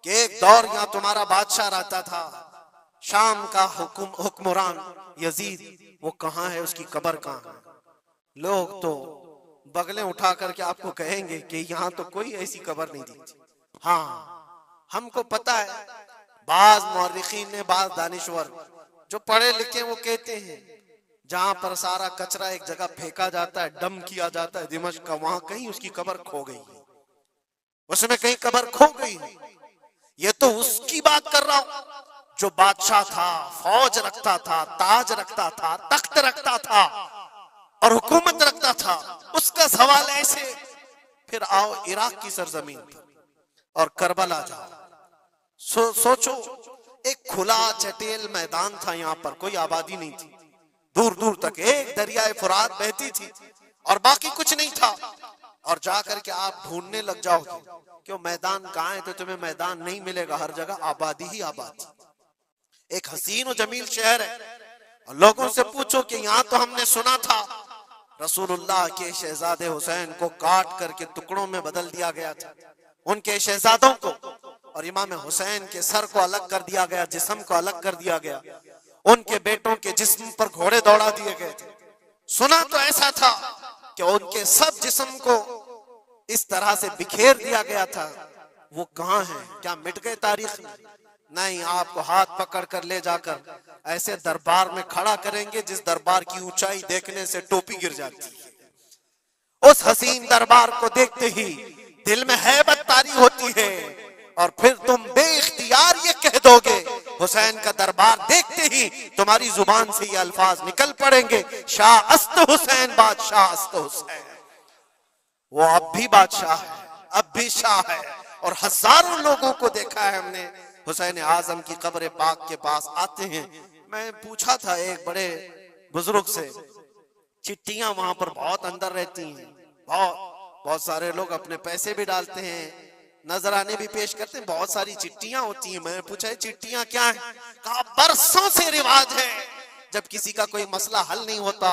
कि एक दौर यहाँ तुम्हारा बादशाह रहता था, शाम का हुक्मरान यजीद, वो कहाँ है, उसकी कब्र कहाँ है। लोग तो बगलें उठा करके आपको कहेंगे कि यहाँ तो कोई ऐसी कब्र नहीं दिखती। हाँ, हमको पता है, बाज मुअर्रिखीन ने, बाज दानिश्वर जो पढ़े लिखे वो कहते हैं जहां पर सारा कचरा एक जगह फेंका जाता है, डम किया जाता है दिमश्क का, वहां कहीं उसकी कब्र खो गई है, उसमें कहीं कब्र खो गई है। ये तो उसकी बात कर रहा हूं जो बादशाह था, फौज रखता था, ताज रखता था, तख्त रखता था और हुकूमत रखता था। उसका सवाल ऐसे। फिर आओ इराक की सरजमीन पर और करबला जाओ। सोचो, एक खुला चटेल मैदान था, यहाँ पर कोई आबादी नहीं थी, दूर दूर तक एक दरियाए फुरात बहती थी और बाकी कुछ नहीं था। और जाकर के आप ढूंढने लग जाओगे कि मैदान कहाँ है, तो तुम्हें मैदान नहीं मिलेगा, हर जगह आबादी ही आबादी। एक हसीन और जमील शहर है और लोगों से पूछो कि यहाँ तो हमने सुना था रसूलुल्लाह के शहजादे हुसैन को काट करके टुकड़ों में बदल दिया गया था, उनके शहजादों को, और इमाम हुसैन के सर को अलग कर दिया गया, जिस्म को अलग कर दिया गया, उनके बेटों के जिस्म पर घोड़े दौड़ा दिए गए थे। सुना तो ऐसा था कि उनके सब जिस्म को इस तरह से बिखेर दिया गया था। वो कहाँ है? क्या मिट गए तारीख में? नहीं, आपको हाथ पकड़ कर ले जाकर ऐसे दरबार में खड़ा करेंगे जिस दरबार की ऊंचाई देखने से टोपी गिर जाती है। उस हसीन दरबार को देखते ही दिल में हैबत तारी होती है और फिर तुम बेइख्तियार ये कह दोगे, हुसैन का दरबार देखते ही तुम्हारी जुबान से ये अल्फाज निकल पड़ेंगे, शाह अस्त हुसैन, बादशाह अस्त हुसैन। वो अब भी बादशाह है, अब भी शाह है और हजारों लोगों को देखा है हमने हुसैन आजम की कब्र पाक के पास आते हैं। मैं पूछा था एक बड़े बुजुर्ग से, चिट्ठियां वहां पर बहुत अंदर रहती हैं, बहुत सारे लोग अपने पैसे भी डालते हैं, नजराने भी पेश करते हैं, बहुत सारी चिट्ठियां होती हैं। मैंने पूछा है चिट्ठियां क्या है? कहा बरसों से रिवाज है, जब किसी का कोई मसला हल नहीं होता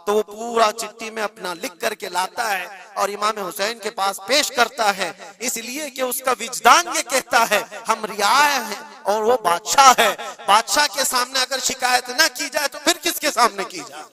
तो वो पूरा चिट्ठी में अपना लिख करके लाता है और इमाम हुसैन के पास पेश करता है, इसलिए कि उसका विजदान ये कहता है हम रियाया हैं और वो बादशाह है। बादशाह के सामने अगर शिकायत ना की जाए तो फिर किसके सामने की जाए?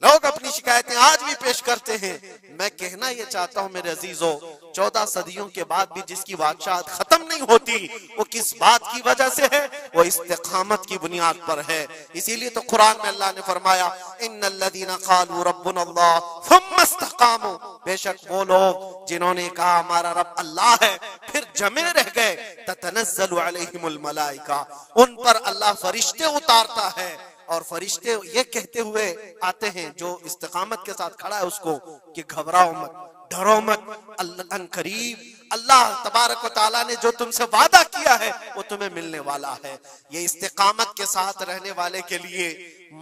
लोग अपनी शिकायतें आज भी पेश करते हैं। मैं कहना ये चाहता हूं मेरे अजीजों, 14 सदियों के बाद भी जिसकी बादशाहत खत्म नहीं होती, वो किस बात की वजह से है? वो इस्तिकामत की बुनियाद पर है। इसीलिए तो कुरान में अल्लाह ने फरमाया इन्नल्लज़ीना क़ालू रब्बुनल्लाह थुम्मा इस्तक़ामू, बेशक वो लोग जिन्होंने कहा हमारा रब अल्लाह है फिर जमे रह गए, ततनज़्ज़लु अलैहिमुल मलाइका, उन पर अल्लाह फरिश्ते उतारता है और फरिश्ते ये कहते हुए आते हैं जो इस्तिकामत के साथ खड़ा है उसको कि घबराओ मत, डरो मत, अल्लाह करीब, अल्लाह तबारक व तआला ने जो तुमसे वादा किया है वो तुम्हें मिलने वाला है। ये इस्तिकामत के साथ रहने वाले के लिए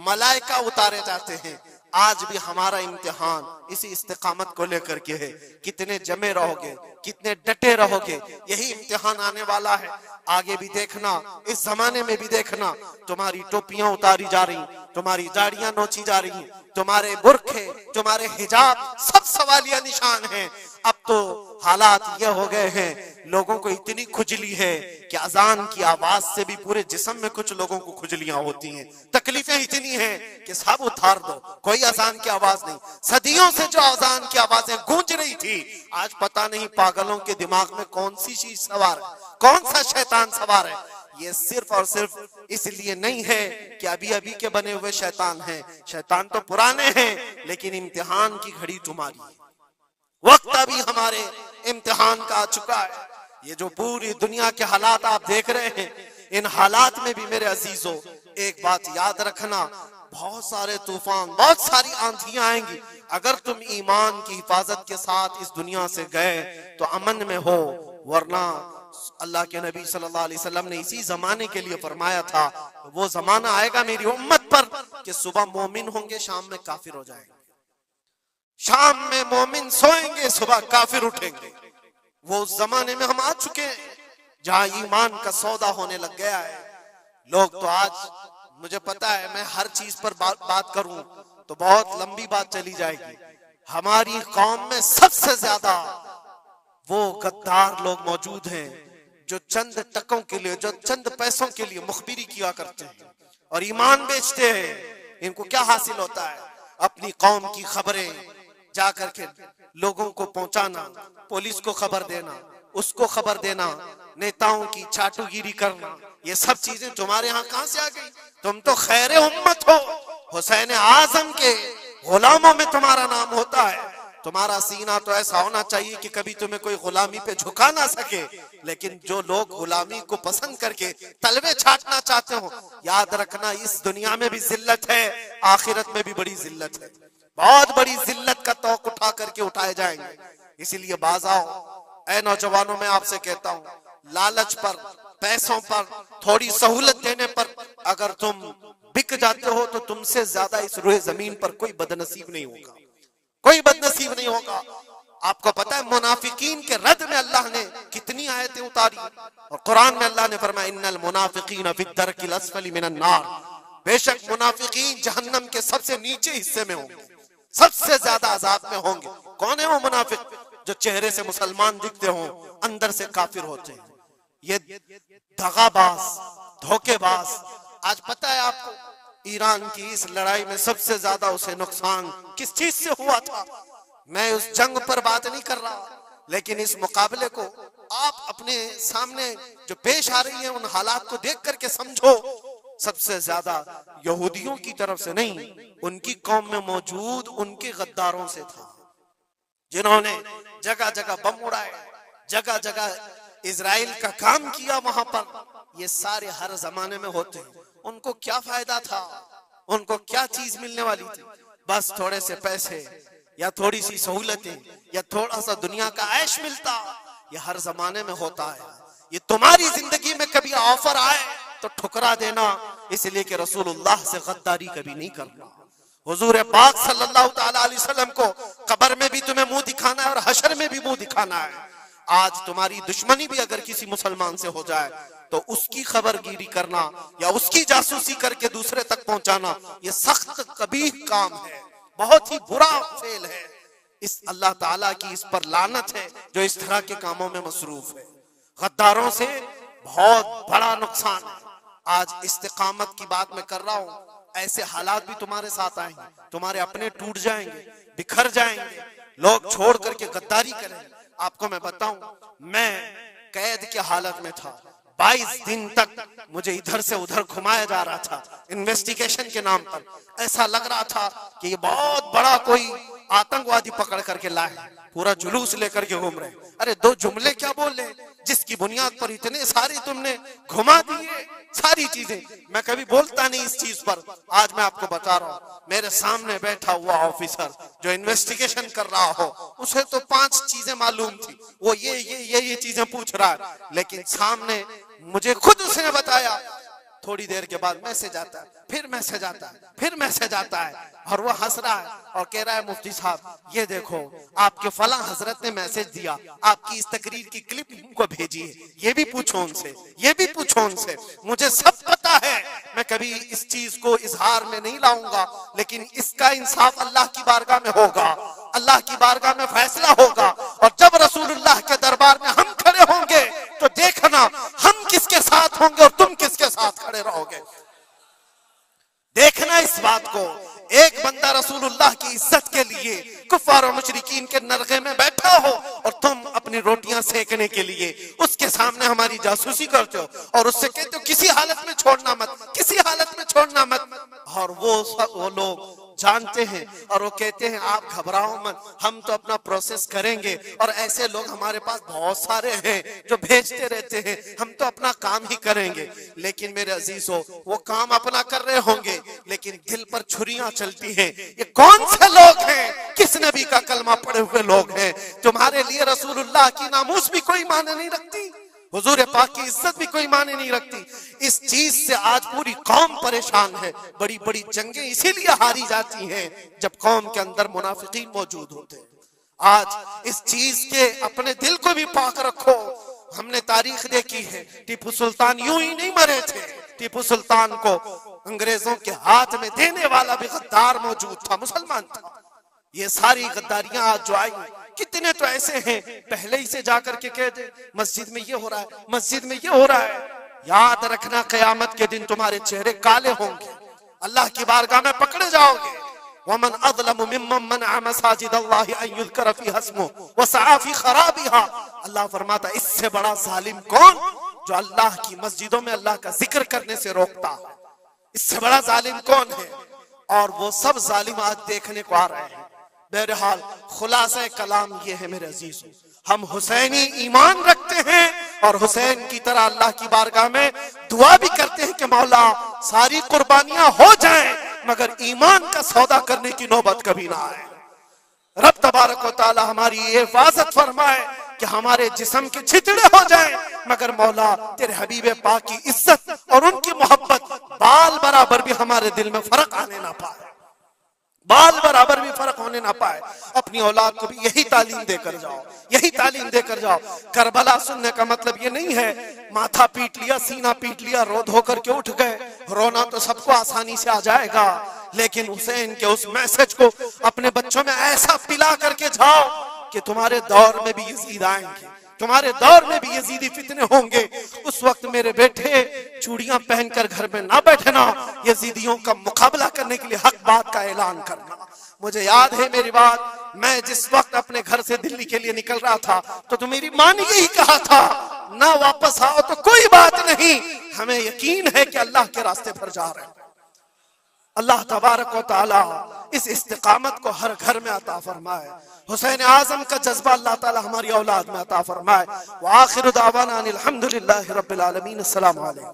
मलाइका उतारे जाते हैं। आज भी हमारा इम्तिहान इसी इस्तिकामत को लेकर के है, कितने जमे रहोगे, कितने डटे रहोगे, यही इम्तिहान आने वाला है। आगे भी देखना, इस जमाने में भी देखना, तुम्हारी टोपियां उतारी जा रही, तुम्हारी दाढ़ियां नोची जा रही, तुम्हारे बुरखे, तुम्हारे हिजाब सब सवालिया निशान हैं। अब तो हालात ये हो गए हैं, लोगों को इतनी खुजली है कि अजान की आवाज से भी पूरे जिस्म में कुछ लोगों को खुजलियां होती हैं। तकलीफें इतनी हैं कि सब उतार दो, कोई अजान की आवाज नहीं। सदियों से जो अजान की आवाजें गूंज रही थी, आज पता नहीं पागलों के दिमाग में कौन सी चीज सवार है, कौन सा शैतान सवार है। ये सिर्फ और सिर्फ इसलिए नहीं है कि अभी अभी के बने हुए शैतान हैं, शैतान तो पुराने हैं, लेकिन इम्तिहान की घड़ी तुम्हारी है। वक्त अभी हमारे इम्तिहान का आ चुका है। ये जो पूरी दुनिया के हालात आप देख रहे हैं, इन हालात में भी मेरे अजीजों एक बात याद रखना, बहुत सारे तूफान, बहुत सारी आंधियां आएंगी। अगर तुम ईमान की हिफाजत के साथ इस दुनिया से गए तो अमन में हो, वरना अल्लाह के नबी सल्लल्लाहु अलैहि वसल्लम ने इसी जमाने के लिए फरमाया था, वो जमाना आएगा मेरी उम्मत पर कि सुबह मोमिन होंगे, शाम में काफिर हो जाएंगे। शाम में मोमिन सोएंगे, सुबह काफिर उठेंगे। वो उस जमाने में हम आ चुके हैं जहां ईमान का सौदा होने लग गया है। लोग तो आज, मुझे पता है मैं हर चीज पर बात करूं तो बहुत लंबी बात चली जाएगी। हमारी कौम में सबसे ज्यादा वो गद्दार लोग मौजूद हैं जो चंद टकों के लिए, जो चंद पैसों के लिए मुखबिरी किया करते हैं और ईमान बेचते हैं। इनको क्या हासिल होता है? अपनी कौम की खबरें जा करके लोगों को पहुंचाना, पुलिस को खबर देना, उसको खबर देना, नेताओं की चाटुगिरी करना। ये सब चीजें तुम्हारे यहाँ कहां से आ गई? तुम तो खैर उम्मत हो, हुसैन आजम के गुलामों में तुम्हारा नाम होता है। तुम्हारा सीना तो ऐसा होना चाहिए कि कभी तुम्हें कोई गुलामी पे झुका ना सके। लेकिन जो लोग गुलामी को पसंद करके तलवे छाटना चाहते हो, याद रखना इस दुनिया में भी जिल्लत है, आखिरत में भी बड़ी जिल्लत है। बहुत बड़ी जिल्लत का तौक उठा करके उठाए जाएंगे। इसीलिए बाज आओ ऐ नौजवानों, मैं आपसे कहता हूँ, लालच पर, पैसों पर, थोड़ी सहूलत देने पर अगर तुम बिक जाते हो तो तुमसे ज्यादा इस रुए जमीन पर कोई बदनसीब नहीं होगा, कोई बदनसीब नहीं होगा। आपको पता है मुनाफिकीन के रद में अल्लाह ने कितनी आयतें उतारी, और कुरान में अल्लाह ने फरमाया इन्नल मुनाफिकीन फी दरकिल अस्फली मिनन नार, बेशक मुनाफिकीन जहन्नम के सबसे नीचे हिस्से में होंगे, सबसे ज्यादा अजाब में होंगे। कौन है वो मुनाफिक? जो चेहरे से मुसलमान दिखते हो, अंदर से काफिर होते हैं। ये दगाबाज, धोखेबाज। आज पता है आपको ईरान की इस लड़ाई में सबसे ज्यादा उसे नुकसान किस चीज से हुआ था? मैं उस जंग पर बात नहीं कर रहा, लेकिन इस मुकाबले को आप अपने सामने जो पेश आ रही है उन हालात को देख करके समझो। सबसे ज्यादा यहूदियों की तरफ से नहीं, उनकी कौम में मौजूद उनके गद्दारों से था, जिन्होंने जगह जगह बम उड़ाए, जगह जगह इजराइल का काम किया वहां पर। ये सारे हर जमाने में होते हैं। उनको क्या फायदा था? उनको क्या चीज मिलने वाली थी? बस थोड़े से पैसे या थोड़ी सी सहूलतें या थोड़ा सा दुनिया का ऐश मिलता। ये हर जमाने में होता है। ये तुम्हारी जिंदगी में कभी ऑफर आए तो ठुकरा देना, इसलिए कि रसूलुल्लाह से गद्दारी कभी नहीं करना। हुजूर पाक सल्लल्लाहु ताला अलैहि वसल्लम को कब्र में भी तुम्हें मुंह दिखाना है और हशर में भी मुंह दिखाना है। आज तुम्हारी दुश्मनी भी अगर किसी मुसलमान से हो जाए तो उसकी खबरगिरी करना या उसकी जासूसी करके दूसरे तक पहुंचाना, ये सख्त कबीह काम है, बहुत ही बुरा फेल है। इस अल्लाह ताला की इस पर लानत है जो इस तरह के कामों में मसरूफ है। गद्दारों से बहुत बड़ा नुकसान है। आज इस्तिकामत की बात मैं कर रहा हूं, ऐसे हालात भी तुम्हारे साथ आएंगे, तुम्हारे अपने टूट जाएंगे, बिखर जाएंगे, लोग छोड़ करके गद्दारी करेंगे। आपको मैं बताऊं, मैं कैद की हालत में था, 22 दिन तक मुझे इधर से उधर घुमाया जा रहा था इन्वेस्टिगेशन के नाम पर। ऐसा लग रहा था कि ये बहुत बड़ा कोई आतंकवादी पकड़ करके लाए, पूरा जुलूस लेकर के घूम रहे। अरे दो जुमले क्या बोले जिसकी बुनियाद पर इतने सारे तुमने घुमा दिए सारी चीजें। मैं कभी बोलता नहीं इस चीज पर, आज मैं आपको बता रहा हूं। मेरे सामने बैठा हुआ ऑफिसर जो इन्वेस्टिगेशन कर रहा हो, उसे तो 5 चीजें मालूम थी, वो ये चीजें पूछ रहा है, लेकिन सामने मुझे खुद उसने बताया। थोड़ी देर के बाद मैसेज आता है, फिर मैसेज आता है, फिर मैसेज आता है, और वो हंस रहा है और कह रहा है मुफ्ती साहब ये देखो आपके फला हजरत ने मैसेज दिया, आपकी इस तकरीर की क्लिप को भेजी है, ये भी पूछो उनसे, ये भी पूछो उनसे। मुझे सब पता है, मैं कभी इस चीज को इजहार में नहीं लाऊंगा, लेकिन इसका इंसाफ अल्लाह की बारगाह में होगा, अल्लाह की बारगाह में फैसला होगा। और जब रसूलुल्लाह के दरबार में हम खड़े होंगे तो देखना हम किसके साथ होंगे और तुम किसके साथ खड़े रहोगे। देखना इस बात को। एक बंदा रसूलुल्लाह की इज्जत के लिए कुफार और मुशरिकीन के नरगे में बैठा हो और तुम अपनी रोटियां सेकने के लिए उसके सामने हमारी जासूसी करते हो और उससे कहते हो किसी हालत में छोड़ना मत, किसी हालत में छोड़ना मत। और वो लोग जानते हैं और वो कहते हैं आप घबराओ मत, हम तो अपना प्रोसेस करेंगे। और ऐसे लोग हमारे पास बहुत सारे हैं जो भेजते रहते हैं, हम तो अपना काम ही करेंगे। लेकिन मेरे अजीजों, वो काम अपना कर रहे होंगे लेकिन दिल पर छुरियां चलती हैं। ये कौन से लोग हैं? किस नबी का कलमा पढ़े हुए लोग हैं? तुम्हारे लिए रसूलुल्लाह की नामूस भी कोई माने नहीं रखती, हुजूर पाक की इज्जत भी कोई माने नहीं रखती। इस चीज से आज पूरी कौम परेशान है। बड़ी बड़ी जंगें इसीलिए हारी जाती हैं जब कौम के अंदर मुनाफिकीन मौजूद होते हैं। आज इस चीज के अपने दिल को भी पाक रखो। हमने तारीख देखी है, टीपू सुल्तान यूं ही नहीं मरे थे। टीपू सुल्तान को अंग्रेजों के हाथ में देने वाला भी गद्दार मौजूद था, मुसलमान था। ये सारी गद्दारियां आज जो आई, कितने तो ऐसे हैं पहले ही से जाकर के कह दे मस्जिद में ये हो रहा है, मस्जिद में ये हो रहा है। याद रखना कयामत के दिन तुम्हारे चेहरे काले होंगे, अल्लाह की बारगाह में पकड़े जाओगे। वमन अज़लमु मिम्मन मनअ मसाजिदल्लाहि अन युज़करा फ़ीहा इस्मुहु व सआ फ़ी खराबिहा। अल्लाह फरमाता है इससे बड़ा जालिम कौन, जो अल्लाह की मस्जिदों में अल्लाह का जिक्र करने से रोकता है। इससे बड़ा जालिम कौन है? और वो सब जालिम आज देखने को आ रहे हैं। बहरहाल खुलासा कलाम ये है मेरे अजीजों, हम हुसैनी ईमान रखते हैं और हुसैन की तरह अल्लाह की बारगाह में दुआ भी करते हैं कि मौला सारी कुर्बानियां हो जाएं मगर ईमान का सौदा करने की नौबत कभी ना आए। रब तबारक व तआला हमारी हिफाजत फरमाए कि हमारे जिस्म के छितड़े हो जाएं मगर मौला तेरे हबीब पाक की इज्जत और उनकी मोहब्बत बाल बराबर भी हमारे दिल में फर्क आने ना पाए, बाल बराबर भी फर्क होने ना पाए। अपनी औलाद को भी यही तालीम देकर जाओ, यही तालीम देकर जाओ। करबला सुनने का मतलब ये नहीं है माथा पीट लिया, सीना पीट लिया, रो धो करके उठ गए। रोना तो सबको आसानी से आ जाएगा, लेकिन हुसैन के उस मैसेज को अपने बच्चों में ऐसा पिला करके जाओ कि तुम्हारे दौर में भी यजीद आएंगे, तुम्हारे दौर में भी यजीदी फितने होंगे। उस वक्त मेरे बेटे चूड़ियां पहनकर घर में ना बैठना, यजीदियों का मुकाबला करने के लिए हक बात का ऐलान करना। मुझे याद है मेरी बात, मैं जिस वक्त अपने घर से दिल्ली के लिए निकल रहा था तो मेरी माँ ने यही कहा था, ना वापस आओ तो कोई बात नहीं, हमें यकीन है कि अल्लाह के रास्ते पर जा रहे हैं। अल्लाह तबारक व तआला इस इस्तिकामत को हर घर में अता फरमाए। हुसैन आजम का जज्बा अल्लाह ताला हमारी औलाद में अता फरमाए। व आखिरु दावाना अनिल हम्दुलिल्लाहि रब्बिल आलमीन। अस्सलामु अलैकुम।